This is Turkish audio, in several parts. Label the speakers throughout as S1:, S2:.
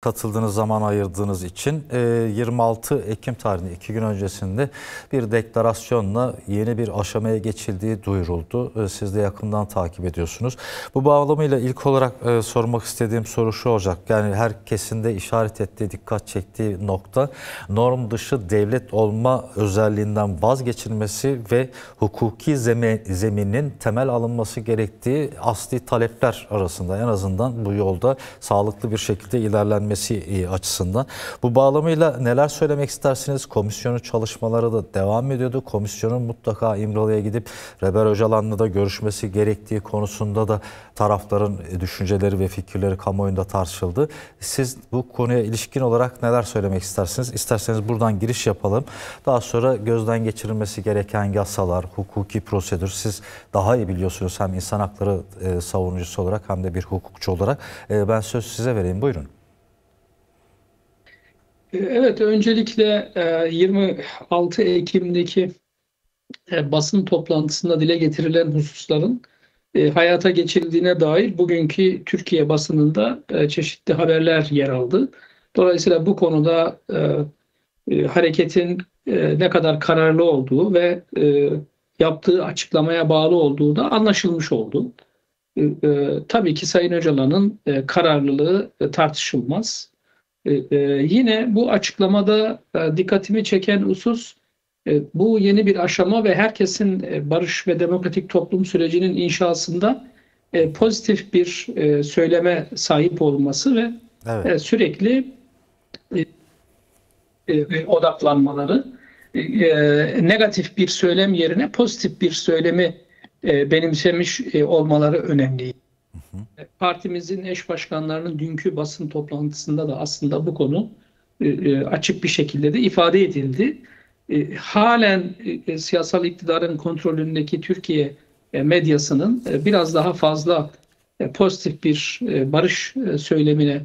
S1: Katıldığınız, zaman ayırdığınız için 26 Ekim tarihinde 2 gün öncesinde bir deklarasyonla yeni bir aşamaya geçildiği duyuruldu. Siz de yakından takip ediyorsunuz. Bu bağlamıyla ilk olarak sormak istediğim soru şu olacak. Yani herkesin de işaret ettiği, dikkat çektiği nokta norm dışı devlet olma özelliğinden vazgeçilmesi ve hukuki zeminin temel alınması gerektiği asli talepler arasında, en azından bu yolda sağlıklı bir şekilde ilerlenmesi açısından. Bu bağlamıyla neler söylemek istersiniz? Komisyonun çalışmaları da devam ediyordu. Komisyonun mutlaka İmralı'ya gidip Reber Öcalan'la da görüşmesi gerektiği konusunda da tarafların düşünceleri ve fikirleri kamuoyunda tartışıldı. Siz bu konuya ilişkin olarak neler söylemek istersiniz? İsterseniz buradan giriş yapalım. Daha sonra gözden geçirilmesi gereken yasalar, hukuki prosedür, siz daha iyi biliyorsunuz hem insan hakları savunucusu olarak hem de bir hukukçu olarak. Ben söz size vereyim. Buyurun.
S2: Evet, öncelikle 26 Ekim'deki basın toplantısında dile getirilen hususların hayata geçirildiğine dair bugünkü Türkiye basınında çeşitli haberler yer aldı. Dolayısıyla bu konuda hareketin ne kadar kararlı olduğu ve yaptığı açıklamaya bağlı olduğu da anlaşılmış oldu. Tabii ki Sayın Öcalan'ın kararlılığı tartışılmaz. Yine bu açıklamada dikkatimi çeken husus bu yeni bir aşama ve herkesin barış ve demokratik toplum sürecinin inşasında pozitif bir söyleme sahip olması ve
S1: Evet.
S2: sürekli odaklanmaları, negatif bir söylem yerine pozitif bir söylemi benimsemiş olmaları önemli. Partimizin eş başkanlarının dünkü basın toplantısında da aslında bu konu açık bir şekilde de ifade edildi. Halen siyasal iktidarın kontrolündeki Türkiye medyasının biraz daha fazla pozitif bir barış söylemine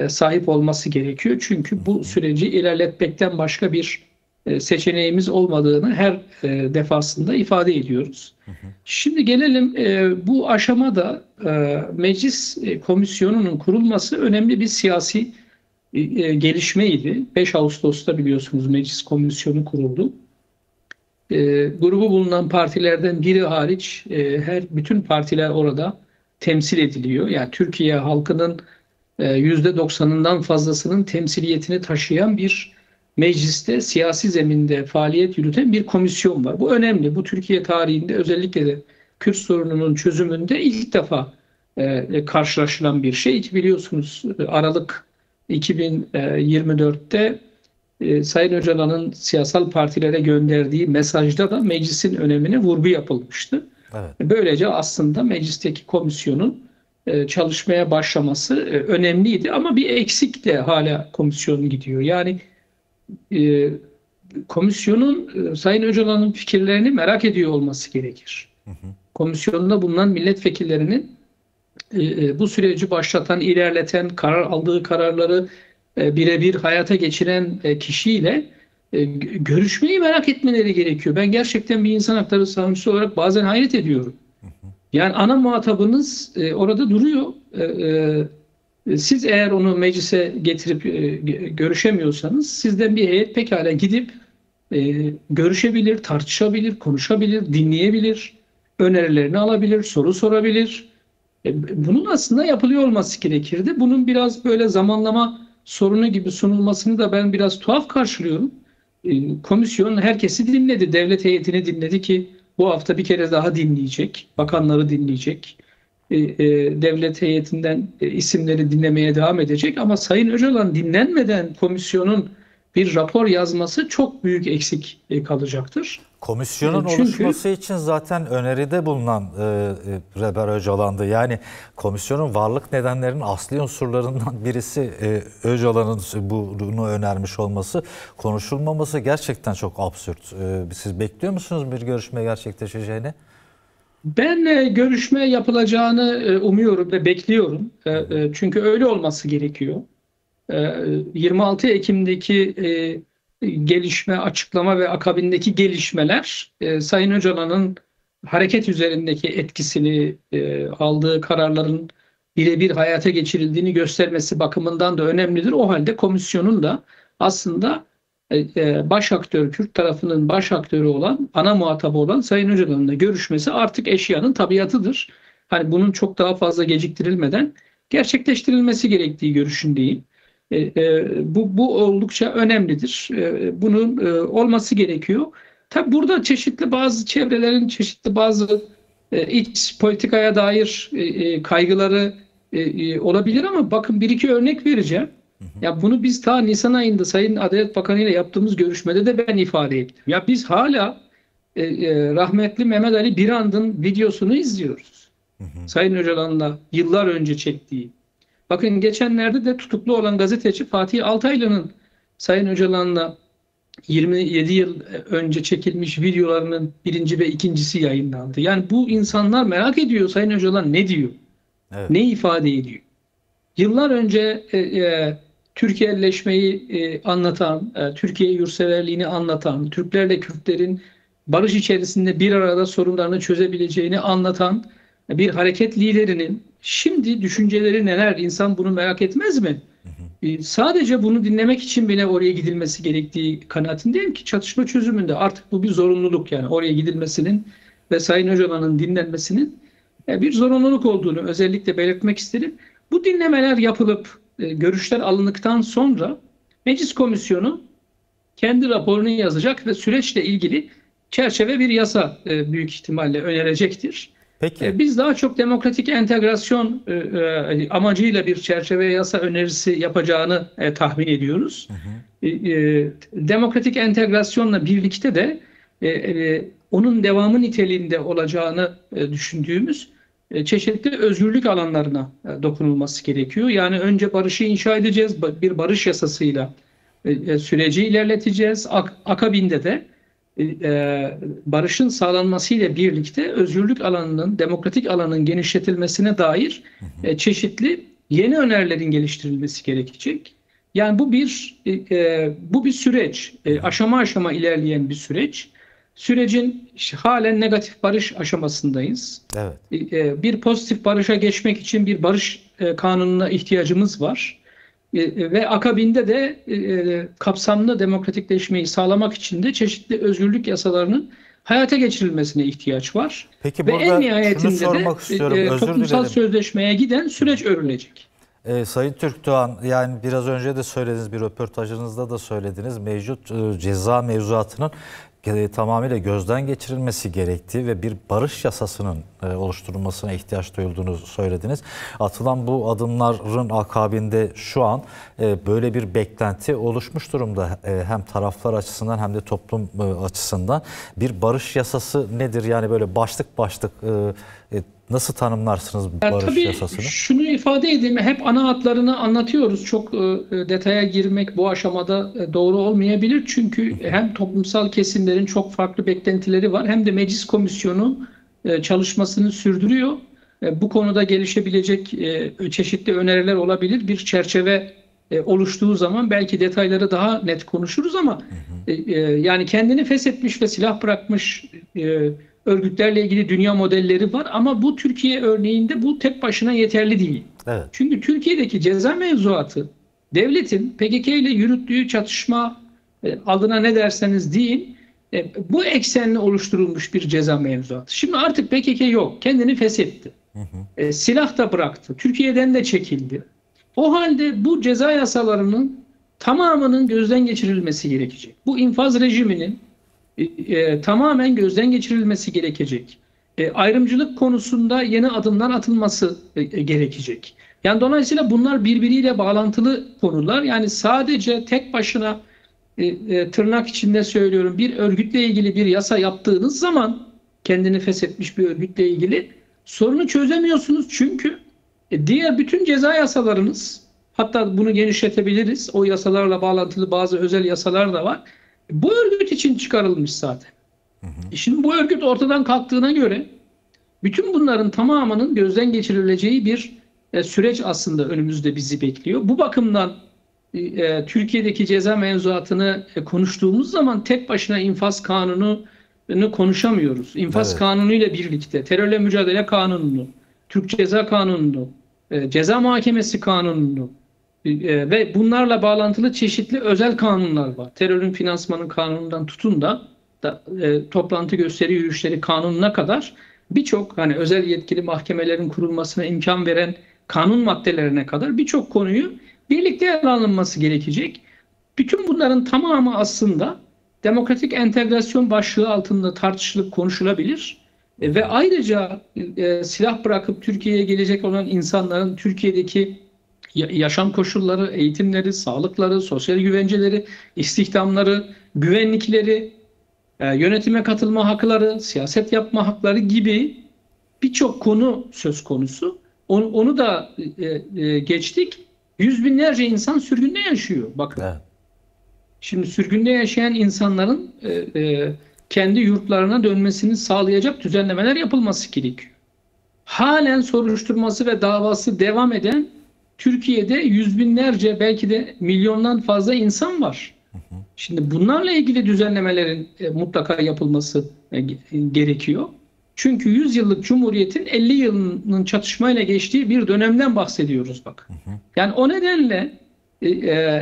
S2: sahip olması gerekiyor. Çünkü bu süreci ilerletmekten başka bir seçeneğimiz olmadığını her defasında ifade ediyoruz. Şimdi gelelim bu aşamada meclis komisyonunun kurulması önemli bir siyasi gelişmeydi. 5 Ağustos'ta biliyorsunuz meclis komisyonu kuruldu. Grubu bulunan partilerden biri hariç bütün partiler orada temsil ediliyor. Yani Türkiye halkının %90'ından fazlasının temsiliyetini taşıyan bir mecliste siyasi zeminde faaliyet yürüten bir komisyon var. Bu önemli. Bu Türkiye tarihinde özellikle de Kürt sorununun çözümünde ilk defa karşılaşılan bir şey. Biliyorsunuz Aralık 2024'te Sayın Öcalan'ın siyasal partilere gönderdiği mesajda da meclisin önemine vurgu yapılmıştı.
S1: Evet.
S2: Böylece aslında meclisteki komisyonun çalışmaya başlaması önemliydi ama bir eksikle hala komisyon gidiyor. Yani komisyonun Sayın Öcalan'ın fikirlerini merak ediyor olması gerekir. Komisyonda bulunan milletvekillerinin bu süreci başlatan, ilerleten, aldığı kararları birebir hayata geçiren kişiyle görüşmeyi merak etmeleri gerekiyor. Ben gerçekten bir insan hakları savunucusu olarak bazen hayret ediyorum. Yani ana muhatabınız orada duruyor. Siz eğer onu meclise getirip görüşemiyorsanız sizden bir heyet pekala gidip görüşebilir, tartışabilir, konuşabilir, dinleyebilir, önerilerini alabilir, soru sorabilir. Bunun aslında yapılıyor olması gerekirdi. Bunun biraz böyle zamanlama sorunu gibi sunulmasını da ben biraz tuhaf karşılıyorum. Komisyon herkesi dinledi, devlet heyetini dinledi ki bu hafta bir kere daha dinleyecek, bakanları dinleyecek, devlet heyetinden isimleri dinlemeye devam edecek. Ama Sayın Öcalan dinlenmeden komisyonun bir rapor yazması çok büyük eksik kalacaktır.
S1: Komisyonun
S2: Çünkü
S1: oluşması için zaten öneride bulunan Reber Öcalan'dı. Yani komisyonun varlık nedenlerinin asli unsurlarından birisi Öcalan'ın bunu önermiş olması, konuşulmaması gerçekten çok absürt. Siz bekliyor musunuz bir görüşme gerçekleşeceğini?
S2: ben görüşme yapılacağını umuyorum ve bekliyorum. Çünkü öyle olması gerekiyor. 26 Ekim'deki gelişme, açıklama ve akabindeki gelişmeler Sayın Öcalan'ın hareket üzerindeki etkisini, aldığı kararların birebir hayata geçirildiğini göstermesi bakımından da önemlidir. O halde komisyonun da aslında baş aktör, Kürt tarafının baş aktörü olan, ana muhatabı olan Sayın Öcalan'la görüşmesi artık eşyanın tabiatıdır. Hani bunun çok daha fazla geciktirilmeden gerçekleştirilmesi gerektiği görüşündeyim. Bu oldukça önemlidir. Bunun olması gerekiyor. Tabi burada çeşitli bazı çevrelerin çeşitli bazı iç politikaya dair kaygıları olabilir ama bakın bir iki örnek vereceğim. Ya bunu biz ta Nisan ayında Sayın Adalet Bakanı ile yaptığımız görüşmede de ben ifade ettim. Ya biz hala rahmetli Mehmet Ali Birand'ın videosunu izliyoruz. Sayın Öcalan'la yıllar önce çektiği. Bakın geçenlerde de tutuklu olan gazeteci Fatih Altaylı'nın Sayın Öcalan'la 27 yıl önce çekilmiş videolarının birinci ve ikincisi yayınlandı. Yani bu insanlar merak ediyor Sayın Öcalan ne diyor?
S1: Evet.
S2: Ne ifade ediyor? Yıllar önce Türkiye'leşmeyi anlatan, Türkiye yurtseverliğini anlatan, Türklerle Kürtlerin barış içerisinde bir arada sorunlarını çözebileceğini anlatan bir hareket liderinin şimdi düşünceleri neler? İnsan bunu merak etmez mi? Sadece bunu dinlemek için bile oraya gidilmesi gerektiği kanaatindeyim ki çatışma çözümünde artık bu bir zorunluluk, yani oraya gidilmesinin ve Sayın Öcalan'ın dinlenmesinin bir zorunluluk olduğunu özellikle belirtmek isterim. Bu dinlemeler yapılıp görüşler alındıktan sonra Meclis Komisyonu kendi raporunu yazacak ve süreçle ilgili çerçeve bir yasa büyük ihtimalle önerecektir.
S1: Peki.
S2: Biz daha çok demokratik entegrasyon amacıyla bir çerçeve yasa önerisi yapacağını tahmin ediyoruz. Demokratik entegrasyonla birlikte de onun devamı niteliğinde olacağını düşündüğümüz çeşitli özgürlük alanlarına dokunulması gerekiyor. Yani önce barışı inşa edeceğiz, bir barış yasasıyla süreci ilerleteceğiz. Akabinde de barışın sağlanmasıyla birlikte özgürlük alanının, demokratik alanın genişletilmesine dair çeşitli yeni önerilerin geliştirilmesi gerekecek. Yani bu bir süreç, aşama aşama ilerleyen bir süreç. Sürecin halen negatif barış aşamasındayız.
S1: Evet.
S2: Bir pozitif barışa geçmek için bir barış kanununa ihtiyacımız var. Ve akabinde de kapsamlı demokratikleşmeyi sağlamak için de çeşitli özgürlük yasalarının hayata geçirilmesine ihtiyaç var.
S1: Peki
S2: ve
S1: burada
S2: en nihayetinde
S1: şunu sormak istiyorum.
S2: de
S1: Özür
S2: toplumsal
S1: dilerim.
S2: sözleşmeye giden süreç örülecek.
S1: Sayın Türkdoğan, yani biraz önce de söylediğiniz bir röportajınızda da söylediniz. Mevcut ceza mevzuatının tamamıyla gözden geçirilmesi gerektiği ve bir barış yasasının oluşturulmasına ihtiyaç duyulduğunu söylediniz. Atılan bu adımların akabinde şu an böyle bir beklenti oluşmuş durumda. Hem taraflar açısından hem de toplum açısından. Bir barış yasası nedir? Yani böyle başlık başlık nasıl tanımlarsınız bu barış yasasını?
S2: Tabii şunu ifade edeyim. Hep ana hatlarını anlatıyoruz. Çok detaya girmek bu aşamada doğru olmayabilir. Çünkü hem toplumsal kesimlerin çok farklı beklentileri var, hem de Meclis Komisyonu çalışmasını sürdürüyor. Bu konuda gelişebilecek çeşitli öneriler olabilir. Bir çerçeve oluştuğu zaman belki detayları daha net konuşuruz ama yani kendini feshetmiş ve silah bırakmış örgütlerle ilgili dünya modelleri var ama bu Türkiye örneğinde bu tek başına yeterli değil.
S1: Evet.
S2: Çünkü Türkiye'deki ceza mevzuatı devletin PKK ile yürüttüğü çatışma adına ne derseniz deyin bu eksenle oluşturulmuş bir ceza mevzuatı. Şimdi artık PKK yok. Kendini feshetti. Silah da bıraktı. Türkiye'den de çekildi. O halde bu ceza yasalarının tamamının gözden geçirilmesi gerekecek. Bu infaz rejiminin tamamen gözden geçirilmesi gerekecek. Ayrımcılık konusunda yeni adımlar atılması gerekecek. Yani dolayısıyla bunlar birbiriyle bağlantılı konular. Yani sadece tek başına tırnak içinde söylüyorum bir örgütle ilgili bir yasa yaptığınız zaman kendini feshetmiş bir örgütle ilgili sorunu çözemiyorsunuz. Çünkü diğer bütün ceza yasalarınız, hatta bunu genişletebiliriz. O yasalarla bağlantılı bazı özel yasalar da var. Bu örgüt için çıkarılmış zaten. Şimdi bu örgüt ortadan kalktığına göre bütün bunların tamamının gözden geçirileceği bir süreç aslında önümüzde bizi bekliyor. Bu bakımdan Türkiye'deki ceza mevzuatını konuştuğumuz zaman tek başına infaz kanununu konuşamıyoruz. İnfaz kanunu ile birlikte terörle mücadele kanununu, Türk Ceza Kanunu'nu, Ceza Muhakemesi Kanunu ve bunlarla bağlantılı çeşitli özel kanunlar var. Terörün finansmanı kanunundan tutun da toplantı gösteri yürüyüşleri kanununa kadar birçok hani özel yetkili mahkemelerin kurulmasına imkan veren kanun maddelerine kadar birçok konuyu birlikte ele alınması gerekecek. Bütün bunların tamamı aslında demokratik entegrasyon başlığı altında tartışılıp konuşulabilir. Ve ayrıca silah bırakıp Türkiye'ye gelecek olan insanların Türkiye'deki yaşam koşulları, eğitimleri, sağlıkları, sosyal güvenceleri, istihdamları, güvenlikleri, yönetime katılma hakları, siyaset yapma hakları gibi birçok konu söz konusu. Onu da geçtik. Yüz binlerce insan sürgünde yaşıyor. Bakın. Evet. Şimdi sürgünde yaşayan insanların kendi yurtlarına dönmesini sağlayacak düzenlemeler yapılması gerekiyor. Halen soruşturması ve davası devam eden Türkiye'de yüz binlerce belki de milyondan fazla insan var. Şimdi bunlarla ilgili düzenlemelerin mutlaka yapılması gerekiyor. Çünkü 100 yıllık Cumhuriyet'in 50 yılının çatışmayla geçtiği bir dönemden bahsediyoruz bak. Yani o nedenle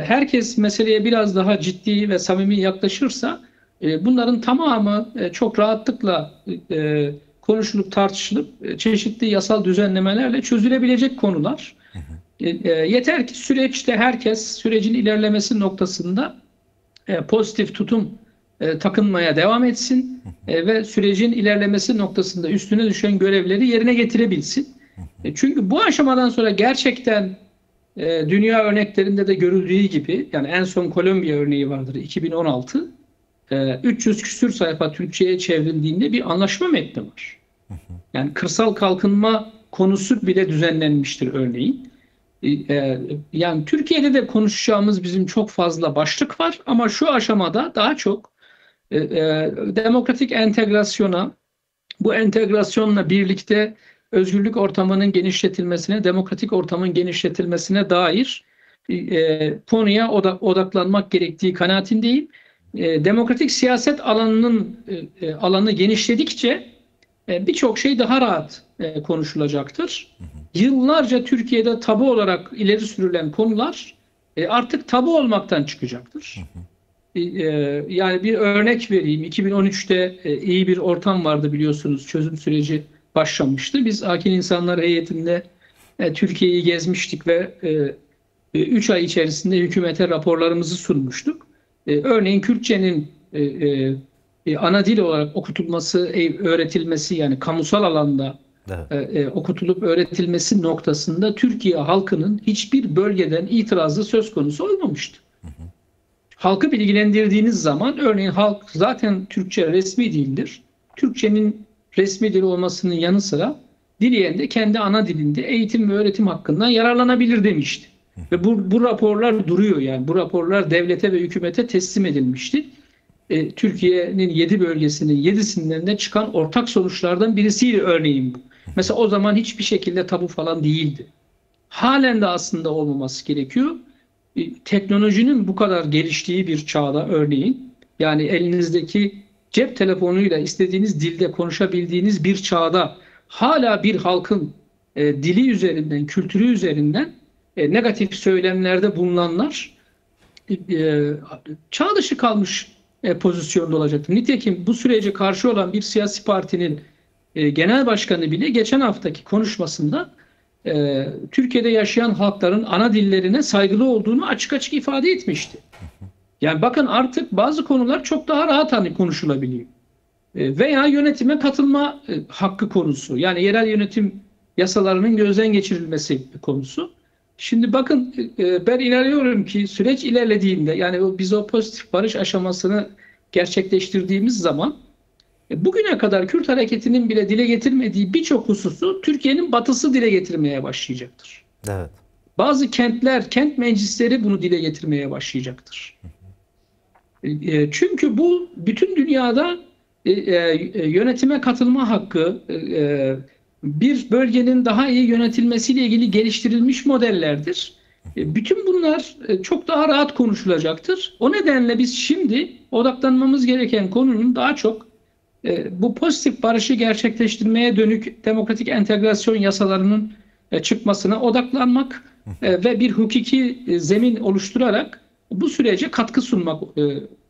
S2: herkes meseleye biraz daha ciddi ve samimi yaklaşırsa bunların tamamı çok rahatlıkla konuşulup tartışılıp çeşitli yasal düzenlemelerle çözülebilecek konular. Yeter ki süreçte herkes sürecin ilerlemesi noktasında pozitif tutum takınmaya devam etsin ve sürecin ilerlemesi noktasında üstüne düşen görevleri yerine getirebilsin. Çünkü bu aşamadan sonra gerçekten dünya örneklerinde de görüldüğü gibi, yani en son Kolombiya örneği vardır 2016, 300 küsür sayfa Türkçe'ye çevrildiğinde bir anlaşma metni var. Yani kırsal kalkınma konusu bile düzenlenmiştir örneğin. Yani Türkiye'de de konuşacağımız bizim çok fazla başlık var ama şu aşamada daha çok demokratik entegrasyona, bu entegrasyonla birlikte özgürlük ortamının genişletilmesine, demokratik ortamın genişletilmesine dair konuya odaklanmak gerektiği kanaatindeyim. Demokratik siyaset alanı genişledikçe birçok şey daha rahat konuşulacaktır. Yıllarca Türkiye'de tabu olarak ileri sürülen konular artık tabu olmaktan çıkacaktır. Yani bir örnek vereyim. 2013'te iyi bir ortam vardı biliyorsunuz. Çözüm süreci başlamıştı. Biz Akil İnsanlar heyetinde Türkiye'yi gezmiştik ve 3 ay içerisinde hükümete raporlarımızı sunmuştuk. Örneğin Kürtçenin ana dil olarak okutulması, öğretilmesi, yani kamusal alanda okutulup öğretilmesi noktasında Türkiye halkının hiçbir bölgeden itirazı söz konusu olmamıştı. Halkı bilgilendirdiğiniz zaman, örneğin halk zaten Türkçe resmi dildir. Türkçenin resmi dil olmasının yanı sıra dileyen de kendi ana dilinde eğitim ve öğretim hakkından yararlanabilir demişti. Ve bu raporlar duruyor, yani bu raporlar devlete ve hükümete teslim edilmişti. Türkiye'nin 7 bölgesinin 7'sinden de çıkan ortak sonuçlardan birisiydi örneğin bu. Mesela o zaman hiçbir şekilde tabu falan değildi. Halen de aslında olmaması gerekiyor. Teknolojinin bu kadar geliştiği bir çağda örneğin, yani elinizdeki cep telefonuyla istediğiniz dilde konuşabildiğiniz bir çağda hala bir halkın dili üzerinden, kültürü üzerinden negatif söylemlerde bulunanlar çağ dışı kalmış pozisyonda olacaktır. Nitekim bu sürece karşı olan bir siyasi partinin genel başkanı bile geçen haftaki konuşmasında Türkiye'de yaşayan halkların ana dillerine saygılı olduğunu açık açık ifade etmişti. Yani bakın, artık bazı konular çok daha rahat konuşulabiliyor. Veya yönetime katılma hakkı konusu, yani yerel yönetim yasalarının gözden geçirilmesi konusu. Şimdi bakın, ben inanıyorum ki süreç ilerlediğinde, yani biz o pozitif barış aşamasını gerçekleştirdiğimiz zaman bugüne kadar Kürt hareketinin bile dile getirmediği birçok hususu Türkiye'nin batısı dile getirmeye başlayacaktır. Evet. Bazı kentler, kent meclisleri bunu dile getirmeye başlayacaktır. Çünkü bu bütün dünyada yönetime katılma hakkı, bir bölgenin daha iyi yönetilmesiyle ilgili geliştirilmiş modellerdir. Bütün bunlar çok daha rahat konuşulacaktır. O nedenle biz şimdi odaklanmamız gereken konunun daha çok bu pozitif barışı gerçekleştirmeye dönük demokratik entegrasyon yasalarının çıkmasına odaklanmak ve bir hukuki zemin oluşturarak bu sürece katkı sunmak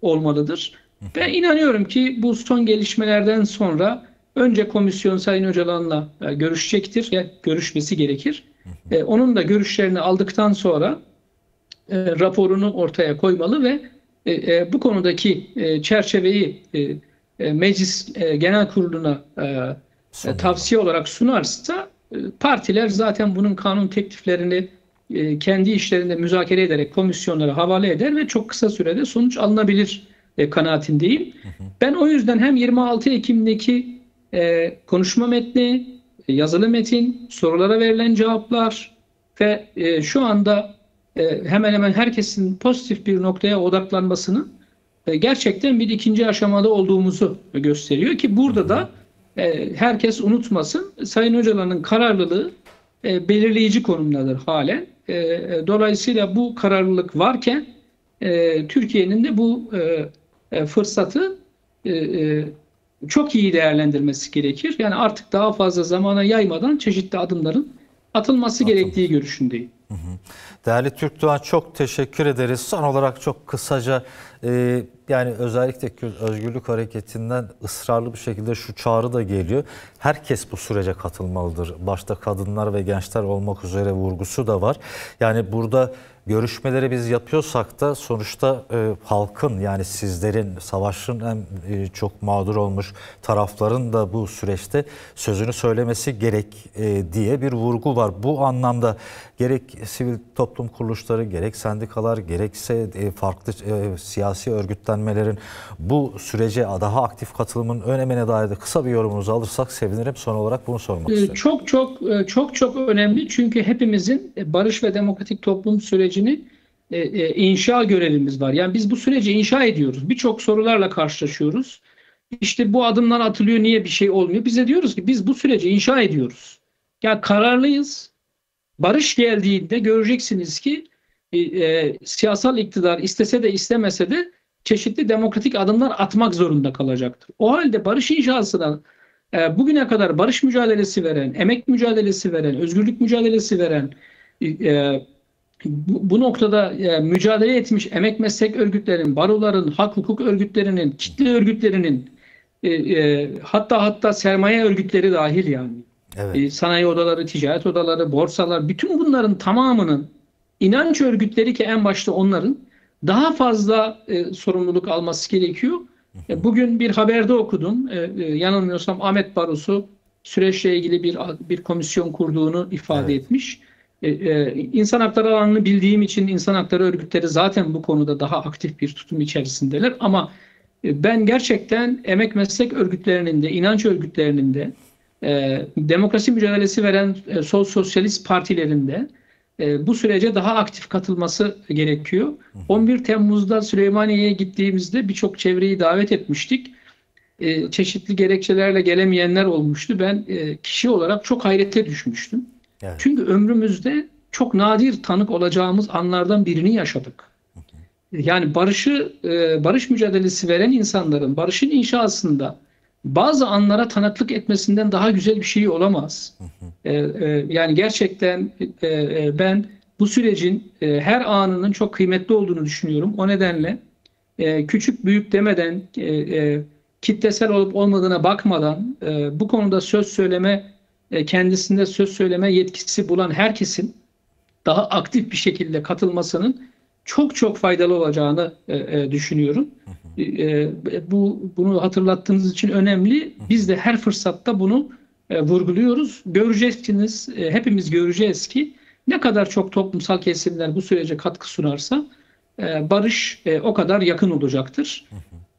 S2: olmalıdır. Ben inanıyorum ki bu son gelişmelerden sonra önce komisyon Sayın Öcalan'la görüşecektir, görüşmesi gerekir. Onun da görüşlerini aldıktan sonra raporunu ortaya koymalı ve bu konudaki çerçeveyi Meclis Genel Kurulu'na tavsiye olarak sunarsa partiler zaten bunun kanun tekliflerini kendi işlerinde müzakere ederek komisyonlara havale eder ve çok kısa sürede sonuç alınabilir kanaatindeyim. Ben o yüzden hem 26 Ekim'deki konuşma metni, yazılı metin, sorulara verilen cevaplar ve şu anda hemen hemen herkesin pozitif bir noktaya odaklanmasını gerçekten bir ikinci aşamada olduğumuzu gösteriyor ki burada da herkes unutmasın, Sayın Öcalan'ın kararlılığı belirleyici konumdadır halen. Dolayısıyla bu kararlılık varken Türkiye'nin de bu fırsatı çok iyi değerlendirmesi gerekir. Yani artık daha fazla zamana yaymadan çeşitli adımların atılması gerektiği görüşündeyim.
S1: Değerli Türkdoğan, çok teşekkür ederiz. Son olarak çok kısaca yani özellikle Kürt Özgürlük Hareketi'nden ısrarlı bir şekilde şu çağrı da geliyor. Herkes bu sürece katılmalıdır. Başta kadınlar ve gençler olmak üzere vurgusu da var. Yani burada görüşmeleri biz yapıyorsak da sonuçta halkın, yani sizlerin, savaşın en çok mağdur olmuş tarafların da bu süreçte sözünü söylemesi gerek diye bir vurgu var. Bu anlamda gerek sivil toplum kuruluşları, gerek sendikalar, gerekse farklı siyasi örgütlenmelerin bu sürece daha aktif katılımın önemine dair de kısa bir yorumunuzu alırsak sevinirim. Son olarak bunu sormak istiyorum.
S2: Çok önemli, çünkü hepimizin barış ve demokratik toplum sürecini inşa görevimiz var. Yani biz bu süreci inşa ediyoruz. Birçok sorularla karşılaşıyoruz. İşte bu adımlar atılıyor, niye bir şey olmuyor? Bize diyoruz ki biz bu süreci inşa ediyoruz. Yani kararlıyız. Barış geldiğinde göreceksiniz ki siyasal iktidar istese de istemese de çeşitli demokratik adımlar atmak zorunda kalacaktır. O halde barış inşasına bugüne kadar barış mücadelesi veren, emek mücadelesi veren, özgürlük mücadelesi veren, bu noktada mücadele etmiş emek meslek örgütlerinin, baroların, hak hukuk örgütlerinin, kitle örgütlerinin, hatta sermaye örgütleri dahil yani.
S1: Evet.
S2: Sanayi odaları, ticaret odaları, borsalar, bütün bunların tamamının, inanç örgütleri ki en başta onların daha fazla sorumluluk alması gerekiyor. Bugün bir haberde okudum. Yanılmıyorsam Ahmet Barosu süreçle ilgili bir komisyon kurduğunu ifade etmiş. İnsan hakları alanını bildiğim için insan hakları örgütleri zaten bu konuda daha aktif bir tutum içerisindeler. Ama ben gerçekten emek meslek örgütlerinin de, inanç örgütlerinin de, demokrasi mücadelesi veren sol sosyalist partilerinde bu sürece daha aktif katılması gerekiyor. 11 Temmuz'da Süleymaniye'ye gittiğimizde birçok çevreyi davet etmiştik. Çeşitli gerekçelerle gelemeyenler olmuştu. Ben kişi olarak çok hayrete düşmüştüm.
S1: Evet.
S2: Çünkü ömrümüzde çok nadir tanık olacağımız anlardan birini yaşadık. Yani barış mücadelesi veren insanların barışın inşasında bazı anlara tanıklık etmesinden daha güzel bir şey olamaz. Yani gerçekten ben bu sürecin her anının çok kıymetli olduğunu düşünüyorum. O nedenle küçük büyük demeden, kitlesel olup olmadığına bakmadan bu konuda söz söyleme, kendisinde söz söyleme yetkisi bulan herkesin daha aktif bir şekilde katılmasının çok faydalı olacağını düşünüyorum. Bunu hatırlattığınız için önemli. Biz de her fırsatta bunu vurguluyoruz. Göreceksiniz, hepimiz göreceğiz ki ne kadar çok toplumsal kesimler bu sürece katkı sunarsa barış o kadar yakın olacaktır.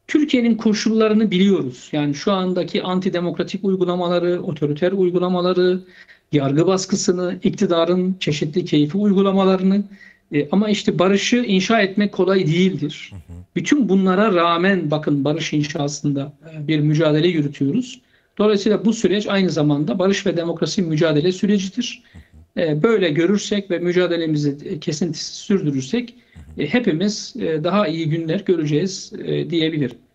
S2: Türkiye'nin koşullarını biliyoruz. Yani şu andaki antidemokratik uygulamaları, otoriter uygulamaları, yargı baskısını, iktidarın çeşitli keyfi uygulamalarını, ama işte barışı inşa etmek kolay değildir. Bütün bunlara rağmen bakın barış inşasında bir mücadele yürütüyoruz. Dolayısıyla bu süreç aynı zamanda barış ve demokrasi mücadele sürecidir. Böyle görürsek ve mücadelemizi kesintisiz sürdürürsek hepimiz daha iyi günler göreceğiz diyebilirim.